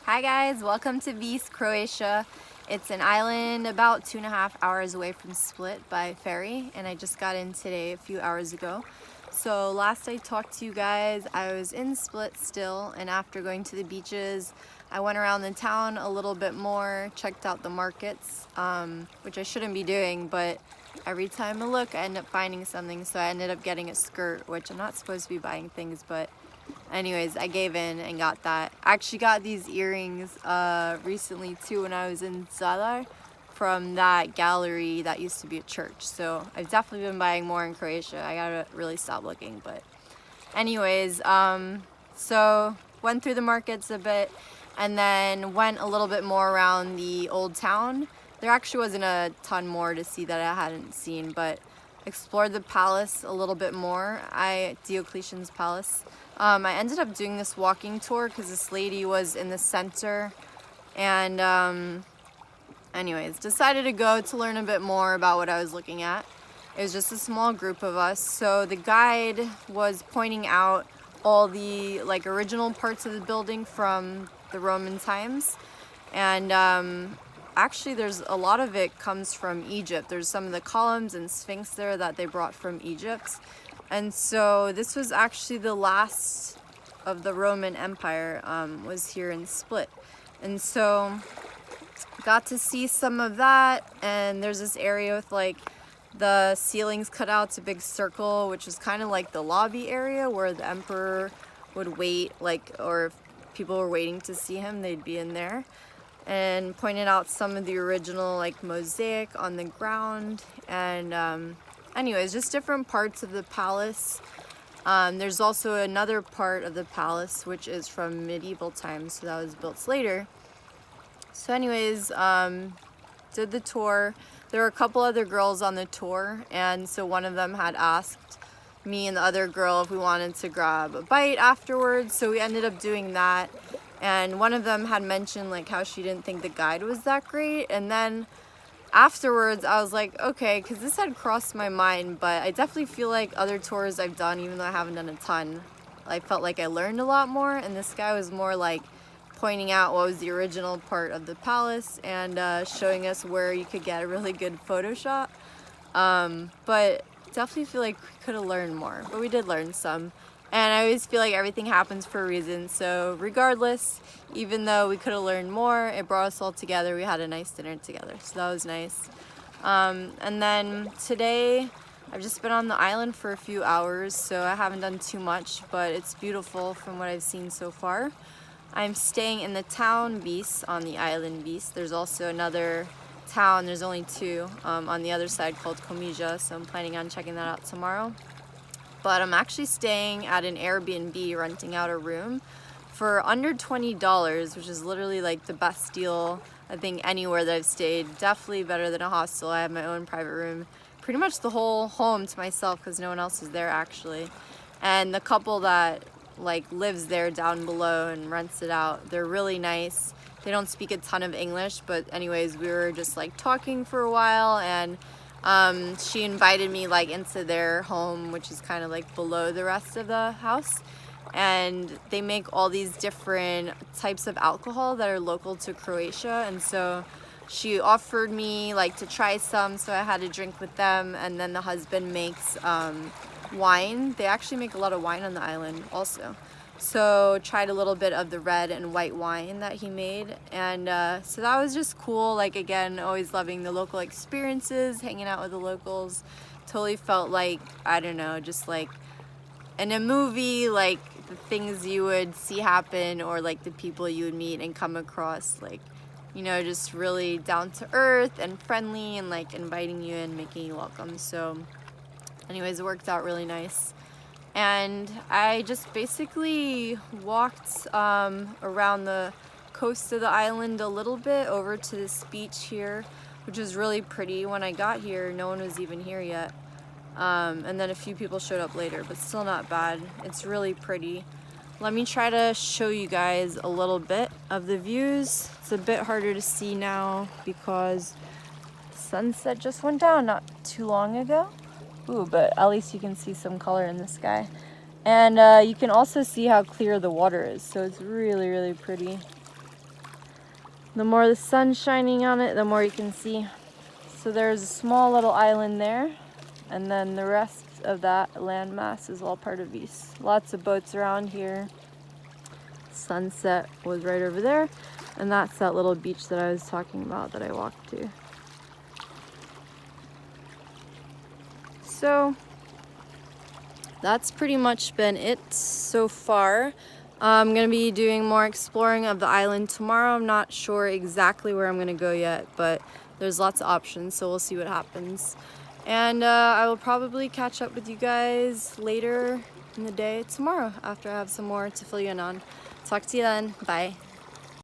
Hi guys, welcome to Vis, Croatia. It's an island about 2.5 hours away from Split by ferry, and I just got in today a few hours ago. So last I talked to you guys, I was in Split still, and after going to the beaches, I went around the town a little bit more, checked out the markets, which I shouldn't be doing, but every time I look, I end up finding something, so I ended up getting a skirt, which I'm not supposed to be buying things, but anyways, I gave in and got that. I actually got these earrings recently too when I was in Zadar from that gallery that used to be a church. So I've definitely been buying more in Croatia. I gotta really stop looking, but anyways, so went through the markets a bit and then went a little bit more around the old town. There actually wasn't a ton more to see that I hadn't seen, but explored the palace a little bit more. Diocletian's palace. I ended up doing this walking tour because this lady was in the center, and anyways, decided to go to learn a bit more about what I was looking at. It was just a small group of us, so the guide was pointing out all the original parts of the building from the Roman times, and actually there's a lot of it comes from Egypt. There's some of the columns and sphinx there that they brought from Egypt. And so this was actually the last of the Roman Empire, was here in Split. And so got to see some of that, and there's this area with the ceilings cut out to a big circle, which is kind of like the lobby area where the emperor would wait, or if people were waiting to see him, they'd be in there. And pointed out some of the original mosaic on the ground, and anyways, just different parts of the palace. There's also another part of the palace which is from medieval times, so that was built later. So anyways, did the tour. There were a couple other girls on the tour, and so one of them had asked me and the other girl if we wanted to grab a bite afterwards, so we ended up doing that. And one of them had mentioned how she didn't think the guide was that great, and then afterwards I was like, okay, because this had crossed my mind, but I definitely feel like other tours I've done, even though I haven't done a ton, I felt like I learned a lot more, and this guy was more pointing out what was the original part of the palace and showing us where you could get a really good photo shot. But definitely feel like we could have learned more, but we did learn some. And I always feel like everything happens for a reason, so regardless, even though we could have learned more, it brought us all together. We had a nice dinner together, so that was nice. And then today, I've just been on the island for a few hours, so I haven't done too much, but it's beautiful from what I've seen so far. I'm staying in the town Vis, on the island Vis. There's also another town, there's only two, on the other side called Komija, so I'm planning on checking that out tomorrow. But I'm actually staying at an Airbnb, renting out a room for under $20, which is literally the best deal I think anywhere that I've stayed. Definitely better than a hostel. I have my own private room, pretty much the whole home to myself because no one else is there actually. And the couple that lives there down below and rents it out, they're really nice. They don't speak a ton of English, but anyways, we were just talking for a while, and she invited me into their home, which is kind of below the rest of the house, and they make all these different types of alcohol that are local to Croatia, and so she offered me to try some, so I had a drink with them. And then the husband makes wine. They actually make a lot of wine on the island also. So tried a little bit of the red and white wine that he made, and so that was just cool. Again, always loving the local experiences, hanging out with the locals. Totally felt I don't know, just in a movie, the things you would see happen, or the people you would meet and come across, just really down to earth and friendly, and inviting you in, making you welcome. So anyways, it worked out really nice. And I just basically walked around the coast of the island a little bit over to this beach here, which is really pretty. When I got here, no one was even here yet. And then a few people showed up later, but still not bad. It's really pretty. Let me try to show you guys a little bit of the views. It's a bit harder to see now because sunset just went down not too long ago. Ooh, but at least you can see some color in the sky. And you can also see how clear the water is, so it's really, really pretty. The more the sun's shining on it, the more you can see. So there's a small little island there, and then the rest of that landmass is all part of Vis. Lots of boats around here. Sunset was right over there, and that's that little beach that I was talking about that I walked to. So that's pretty much been it so far. I'm going to be doing more exploring of the island tomorrow. I'm not sure exactly where I'm going to go yet, but there's lots of options, so we'll see what happens. And I will probably catch up with you guys later in the day tomorrow after I have some more to fill you in on. Talk to you then. Bye.